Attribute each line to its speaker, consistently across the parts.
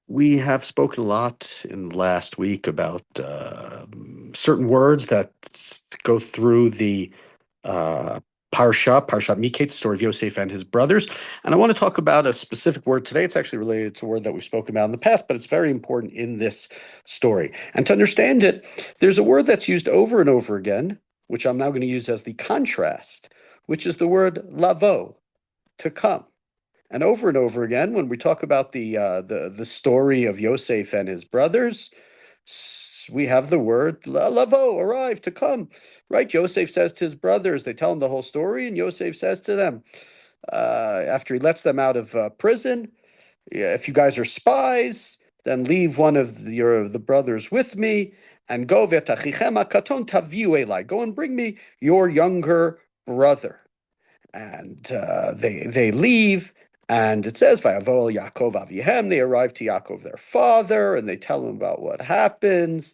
Speaker 1: We have spoken a lot in the last week about certain words that go through the uh, Parshat Miketz, story of Yosef and his brothers. And I want to talk about a specific word today. It's actually related to a word that we've spoken about in the past, but it's very important in this story. And to understand it, there's a word that's used over and over again, which I'm now going to use as the contrast, which is the word lavo, to come. And over again, when we talk about the story of Yosef and his brothers, we have the word lavo, arrive, to come. Right? Yosef says to his brothers, they tell him the whole story, and Yosef says to them, after he lets them out of prison, yeah, if you guys are spies, then leave one of the brothers with me, and go v'tachichem katon taviu elai. Go and bring me your younger brother. And they leave, and it says, "Vayavol Yaakov Avihem." They arrive to Yaakov, their father, and they tell him about what happens.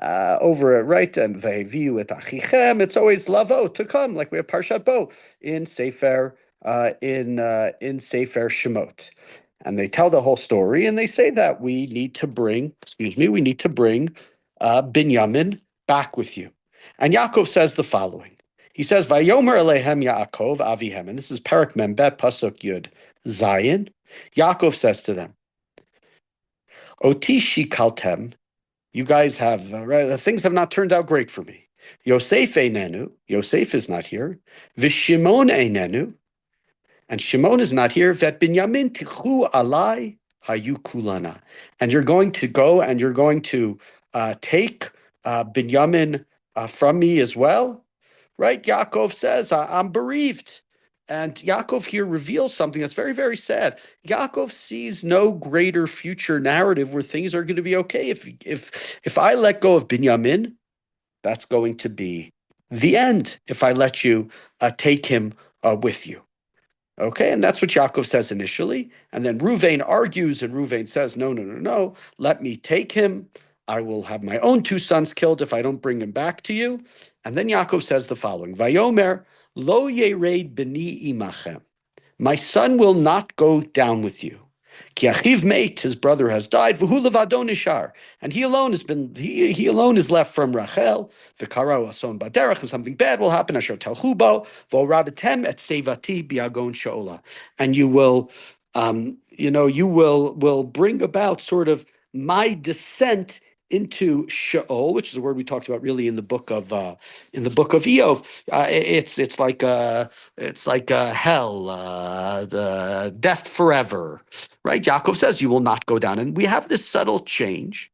Speaker 1: Over it, right? And Vaheviu et Achichem. It's always lavo, to come, like we have Parshat Bo in Sefer Shemot. And they tell the whole story, and they say that we need to bring Binyamin back with you. And Yaakov says the following. He says, "Vayomer Alehem Yaakov Avihem," and this is Parak Membet Pasuk Yud Zayin. Yaakov says to them, "Oti shikaltem, you guys have things have not turned out great for me. Yosef einenu, Yosef is not here. V'Shimon einenu, and Shimon is not here. Vet Binyamin tichu alai hayu kulana, and you're going to go and you're going to take Binyamin from me as well." Right? Yaakov says, I'm bereaved. And Yaakov here reveals something that's very, very sad. Yaakov sees no greater future narrative where things are going to be okay. If I let go of Binyamin, that's going to be the end. If I let you take him with you. Okay, and that's what Yaakov says initially. And then Ruvain argues, and Ruvain says, no, no, no, no, let me take him. I will have my own two sons killed if I don't bring him back to you. And then Yaakov says the following, Vayomer, lo yered b'ni imachem. My son will not go down with you. Ki achiv mate, his brother has died. V'hu levado nishar, and he alone is left from Rachel. V'kara ason baderech, and something bad will happen. Asher telchu bo v'oradatem et sevati biagon shaola, and you will bring about sort of my descent into Sheol, which is a word we talked about really in the book of Eov. It's like hell, the death forever, right? Yaakov says you will not go down, and we have this subtle change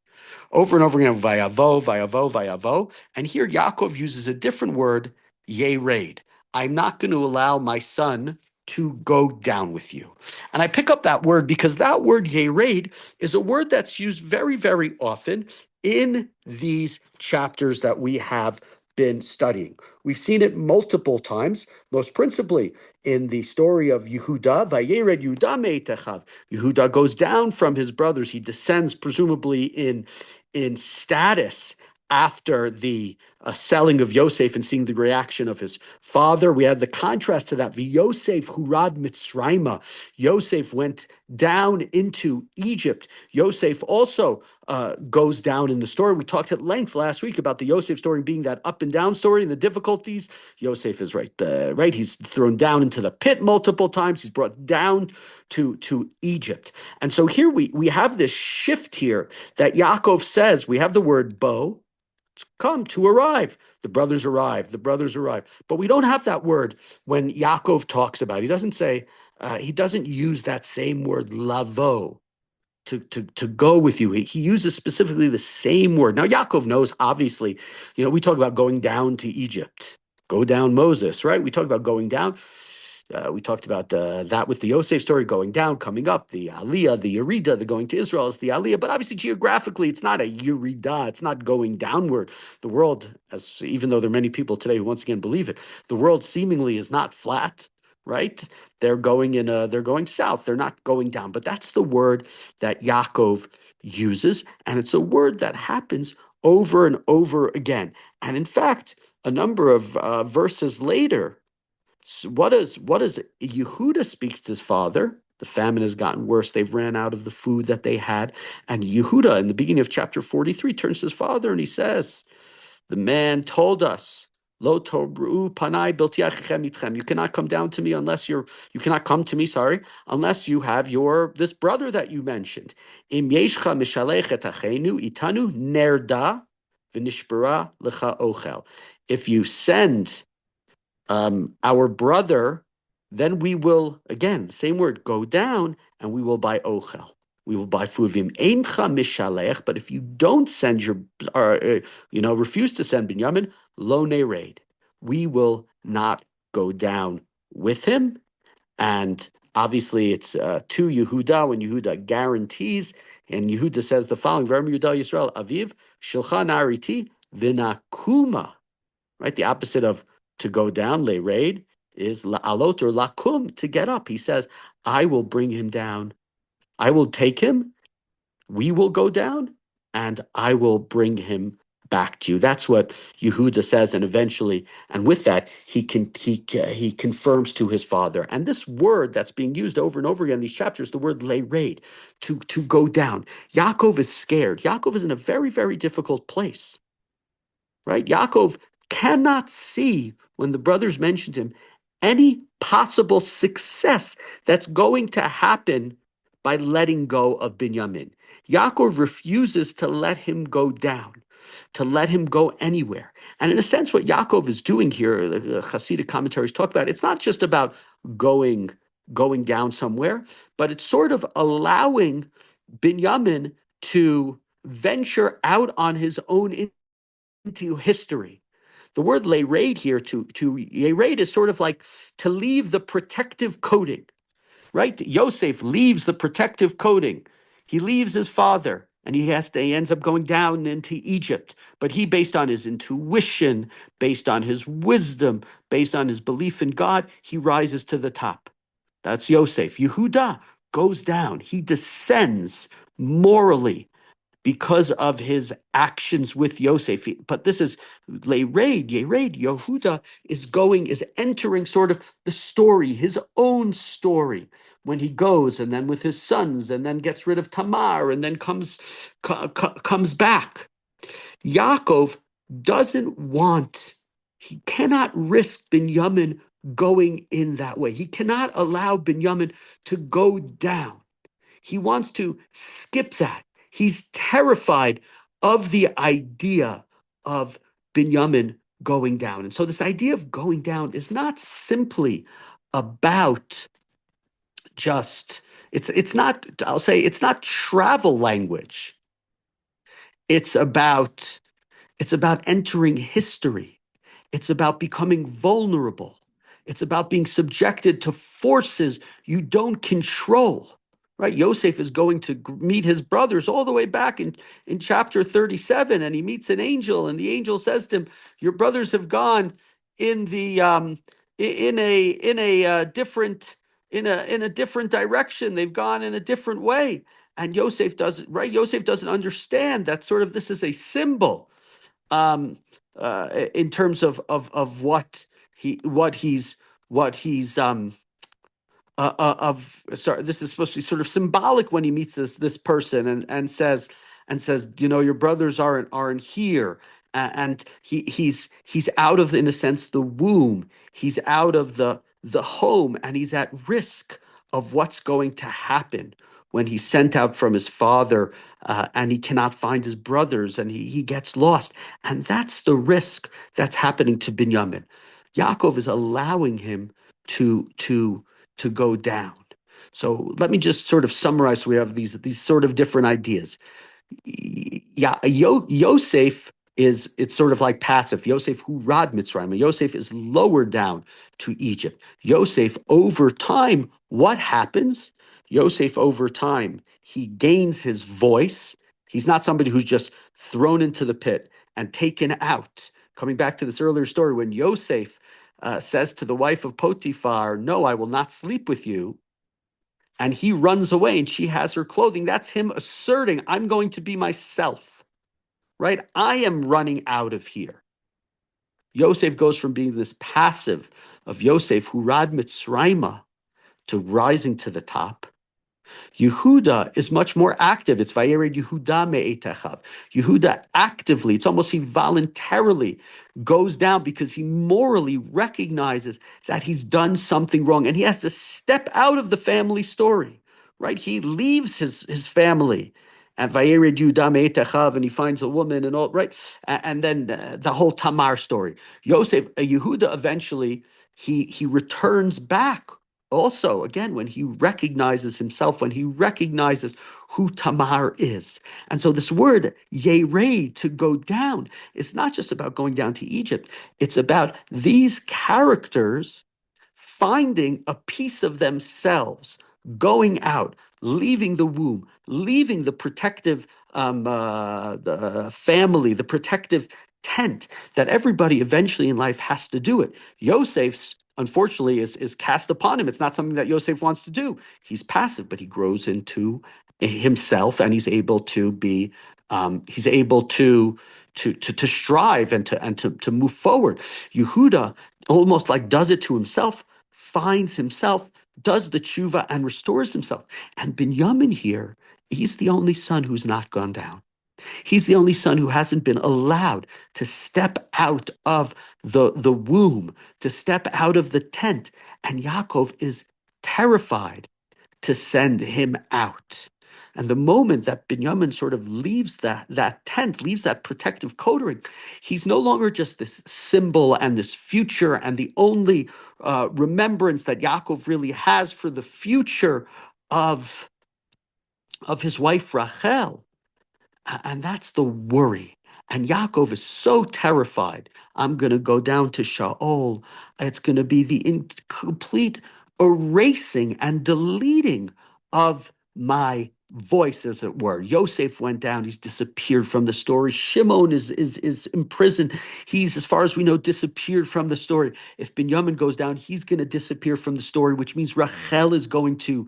Speaker 1: over and over again. Vayavo, vayavo, vayavo, and here Yaakov uses a different word, yered. I'm not going to allow my son to go down with you. And I pick up that word because that word yered is a word that's used very, very often in these chapters that we have been studying. We've seen it multiple times, most principally in the story of Yehuda. Vayered Yehuda me'etechav. Yehuda goes down from his brothers. He descends presumably in status after the selling of Yosef and seeing the reaction of his father. We had the contrast to that. Yosef hurad Mitzrayma. Yosef went down into Egypt. Yosef also goes down in the story. We talked at length last week about the Yosef story being that up and down story and the difficulties. Yosef is right. He's thrown down into the pit multiple times. He's brought down to Egypt. And so here we have this shift here that Yaakov says. We have the word bo, come, to arrive. The brothers arrive. The brothers arrive. But we don't have that word when Yaakov talks about it. He doesn't say, he doesn't use that same word, lavo, to go with you. He uses specifically the same word. Now, Yaakov knows, obviously, we talk about going down to Egypt. Go down, Moses, right? We talk about going down. We talked about that with the Yosef story, going down, coming up, the Aliyah, the Yerida, the going to Israel is the Aliyah. But obviously, geographically, it's not a Yerida. It's not going downward. The world, even though there are many people today who once again believe it, the world seemingly is not flat, right? They're going south. They're not going down. But that's the word that Yaakov uses, and it's a word that happens over and over again. And in fact, a number of verses later, what does Yehuda speaks to his father? The famine has gotten worse. They've ran out of the food that they had. And Yehuda, in the beginning of chapter 43, turns to his father and he says, the man told us, Lo tobru panai biltiachechem itchem. You cannot come down to me unless you cannot come to me, sorry, unless you have this brother that you mentioned. Im yeshcha mishalech et achenu itanu nerda v'nishbara lecha ochel. If you send our brother, then we will, again, same word, go down and we will buy ochel. We will buy food. Eincha mishalech, but if you don't send refuse to send Binyamin, lo nered. We will not go down with him. And obviously it's to Yehuda when Yehuda guarantees, and Yehuda says the following, V'em Yehuda Yisrael, Aviv, shilcha nariti v'nakuma. Right? The opposite of to go down, le raid, is la'alot or lakum, to get up. He says, I will bring him down. I will take him. We will go down, and I will bring him back to you. That's what Yehuda says, and eventually, and with that, he confirms to his father. And this word that's being used over and over again in these chapters, the word le raid, to go down. Yaakov is scared. Yaakov is in a very, very difficult place. Right? Yaakov cannot see, when the brothers mentioned him, any possible success that's going to happen by letting go of Binyamin. Yaakov refuses to let him go down, to let him go anywhere. And in a sense, what Yaakov is doing here, the Hasidic commentaries talk about, it's not just about going down somewhere, but it's sort of allowing Binyamin to venture out on his own into history. The word le'raid here, to le'raid, is sort of like to leave the protective coating, right? Yosef leaves the protective coating. He leaves his father, and he ends up going down into Egypt. But he, based on his intuition, based on his wisdom, based on his belief in God, he rises to the top. That's Yosef. Yehuda goes down. He descends morally because of his actions with Yosef. But this is Yered, Yehuda is entering sort of the story, his own story, when he goes and then with his sons and then gets rid of Tamar and then comes back. Yaakov he cannot risk Binyamin going in that way. He cannot allow Binyamin to go down. He wants to skip that. He's terrified of the idea of Binyamin going down. And so this idea of going down is not simply about it's not travel language. It's about entering history. It's about becoming vulnerable. It's about being subjected to forces you don't control. Right? Yosef is going to meet his brothers all the way back in chapter 37, and he meets an angel, and the angel says to him, "Your brothers have gone in the in a different direction. They've gone in a different way." And Yosef doesn't, right? Yosef doesn't understand that sort of this is a symbol in terms of what he's sorry, this is supposed to be sort of symbolic when he meets this person and says, your brothers aren't here, and he's out of, in a sense, the womb. He's out of the home, and he's at risk of what's going to happen when he's sent out from his father, and he cannot find his brothers, and he gets lost. And that's the risk that's happening to Binyamin. Yaakov is allowing him to go down. So let me just sort of summarize. So we have these sort of different ideas. Yeah, Yosef it's sort of like passive. Yosef who rad Mitzrayim. Yosef is lowered down to Egypt. Yosef, over time, what happens? Yosef, over time, he gains his voice. He's not somebody who's just thrown into the pit and taken out. Coming back to this earlier story, when Yosef says to the wife of Potiphar, "No, I will not sleep with you," and he runs away and she has her clothing, that's him asserting, "I'm going to be myself," right? I am running out of here. Yosef goes from being this passive of Yosef, who rad Mitzrayim, to rising to the top. Yehuda is much more active. It's Vayered Yehuda me'etechav. Yehuda actively, it's almost he voluntarily goes down because he morally recognizes that he's done something wrong and he has to step out of the family story, right? He leaves his family and Vayered Yehuda me'etechav, and he finds a woman and all, right? And then the whole Tamar story. Yehuda eventually, he returns back also, again, when he recognizes himself, when he recognizes who Tamar is. And so this word, Yered, to go down, is not just about going down to Egypt. It's about these characters finding a piece of themselves, going out, leaving the womb, leaving the protective the family, the protective tent that everybody eventually in life has to do it. Yosef's, unfortunately, is cast upon him. It's not something that Yosef wants to do. He's passive, but he grows into himself, and he's able to be, he's able to strive and to move forward. Yehuda almost like does it to himself, finds himself, does the tshuva, and restores himself. And Binyamin here, he's the only son who's not gone down. He's the only son who hasn't been allowed to step out of the womb, to step out of the tent. And Yaakov is terrified to send him out. And the moment that Binyamin sort of leaves that tent, leaves that protective coterie, he's no longer just this symbol and this future and the only remembrance that Yaakov really has for the future of his wife Rachel. And that's the worry. And Yaakov is so terrified. I'm going to go down to Shaol. It's going to be the complete erasing and deleting of my voice, as it were. Yosef went down. He's disappeared from the story. Shimon is imprisoned. He's, as far as we know, disappeared from the story. If Binyamin goes down, he's going to disappear from the story, which means Rachel is going to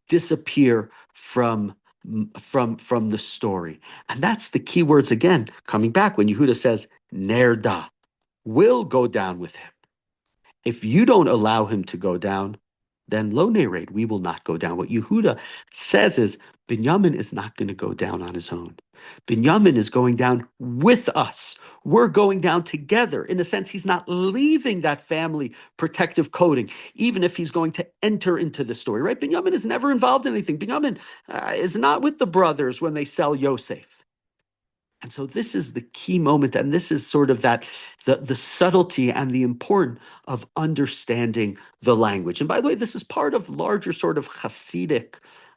Speaker 1: disappear from the story. And that's the key words again, coming back when Yehuda says, Nerda, will go down with him. If you don't allow him to go down, then lo nered, we will not go down. What Yehuda says is, Binyamin is not going to go down on his own. Binyamin is going down with us. We're going down together. In a sense, he's not leaving that family protective coding, even if he's going to enter into the story, right? Binyamin is never involved in anything. Binyamin is not with the brothers when they sell Yosef. And so this is the key moment, and this is sort of that the subtlety and the importance of understanding the language. And by the way, this is part of larger sort of Hasidic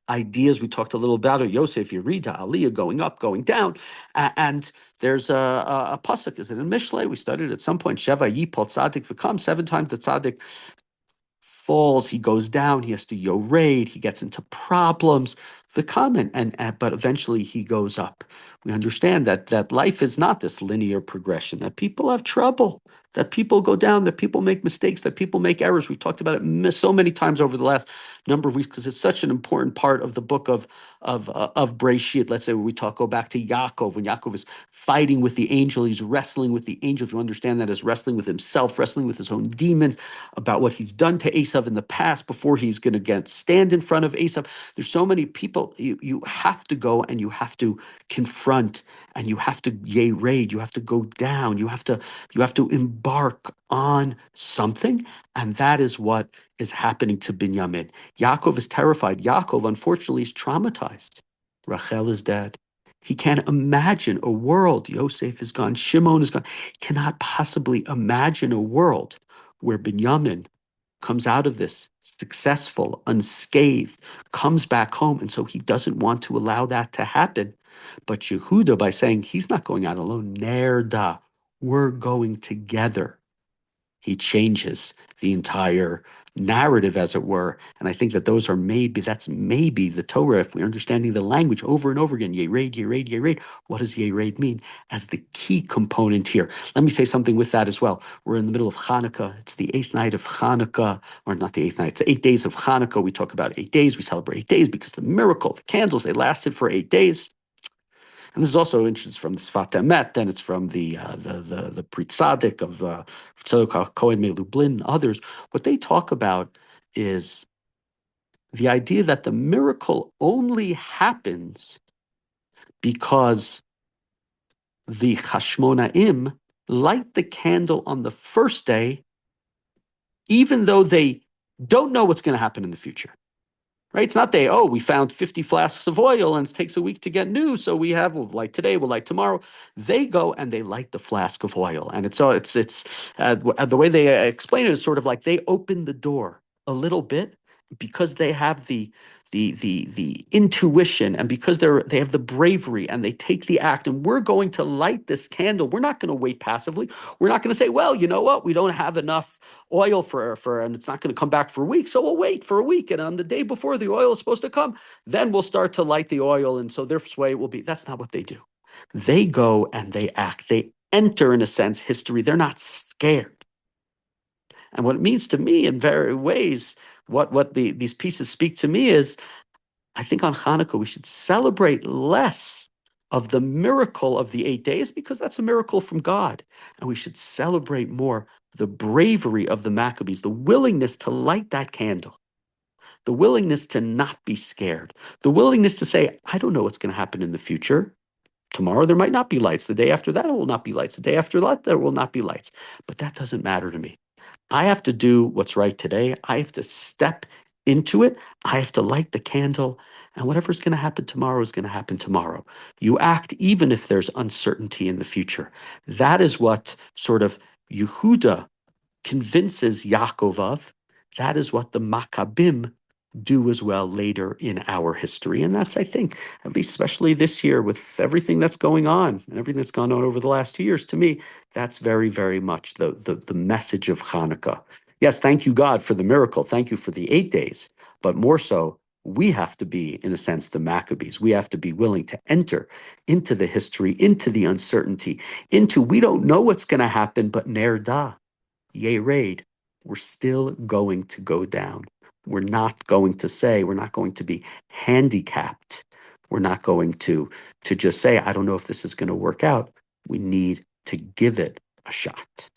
Speaker 1: ideas. We talked a little about it. Yosef, you read Aliyah, going up, going down. And there's a pasuk, is it in Mishlei? We studied at some point, Sheva Yipol Tzadik V'kam, 7 times the Tzadik falls, he goes down, he has to yored, he gets into problems, the comment, but eventually he goes up. We understand that life is not this linear progression, that people have trouble, that people go down, that people make mistakes, that people make errors. We've talked about it so many times over the last number of weeks because it's such an important part of the book of Breshit. Let's say when we go back to Yaakov, when Yaakov is fighting with the angel, he's wrestling with the angel. If you understand that as wrestling with himself, wrestling with his own demons, about what he's done to Esav in the past before he's going to stand in front of Esav. There's so many people you have to go and you have to confront and you have to yered, you have to go down, you have to embark on something, and that is what is happening to Binyamin. Yaakov is terrified. Yaakov, unfortunately, is traumatized. Rachel is dead. He can't imagine a world. Yosef is gone. Shimon is gone. He cannot possibly imagine a world where Binyamin comes out of this successful, unscathed, comes back home. And so he doesn't want to allow that to happen. But Yehuda, by saying he's not going out alone, Nerda, we're going together, he changes the entire narrative, as it were. And I think that that's maybe the Torah, if we're understanding the language over and over again, Yered, Yered, Yered. What does Yered mean as the key component here? Let me say something with that as well. We're in the middle of Hanukkah. It's the 8th night of Hanukkah, or not the 8th night, it's the 8 days of Hanukkah. We talk about 8 days. We celebrate 8 days because the miracle, the candles, they lasted for 8 days. And this is also interesting from the Sfat Emet, then it's from the Pri Tzadik of Miketz-Chanukah Going, Lublin, others. What they talk about is the idea that the miracle only happens because the Chashmonaim light the candle on the first day, even though they don't know what's going to happen in the future. Right? It's not we found 50 flasks of oil and it takes a week to get new. So we'll light today, we'll light tomorrow. They go and they light the flask of oil. And the way they explain it is sort of like they open the door a little bit because they have the intuition, and because they have the bravery, and they take the act, and we're going to light this candle. We're not going to wait passively. We're not going to say, well, you know what, we don't have enough oil and it's not going to come back for a week, so we'll wait for a week, and on the day before the oil is supposed to come, then we'll start to light the oil, and so this way it will be. That's not what they do. They go and they act. They enter, in a sense, history. They're not scared. And what it means to me in very ways, these pieces speak to me is, I think on Hanukkah we should celebrate less of the miracle of the 8 days, because that's a miracle from God. And we should celebrate more the bravery of the Maccabees, the willingness to light that candle, the willingness to not be scared, the willingness to say, I don't know what's going to happen in the future. Tomorrow there might not be lights. The day after that, it will not be lights. The day after that, there will not be lights. But that doesn't matter to me. I have to do what's right today. I have to step into it. I have to light the candle. And whatever's going to happen tomorrow is going to happen tomorrow. You act even if there's uncertainty in the future. That is what sort of Yehuda convinces Yaakov of. That is what the Maccabim do as well later in our history. And that's, I think, at least especially this year with everything that's going on and everything that's gone on over the last 2 years, to me, that's very, very much the message of Hanukkah. Yes, thank you, God, for the miracle. Thank you for the 8 days. But more so, we have to be, in a sense, the Maccabees. We have to be willing to enter into the history, into the uncertainty, we don't know what's going to happen, but ner da, yay raid, we're still going to go down. We're not going to be handicapped. We're not going to just say, I don't know if this is going to work out. We need to give it a shot.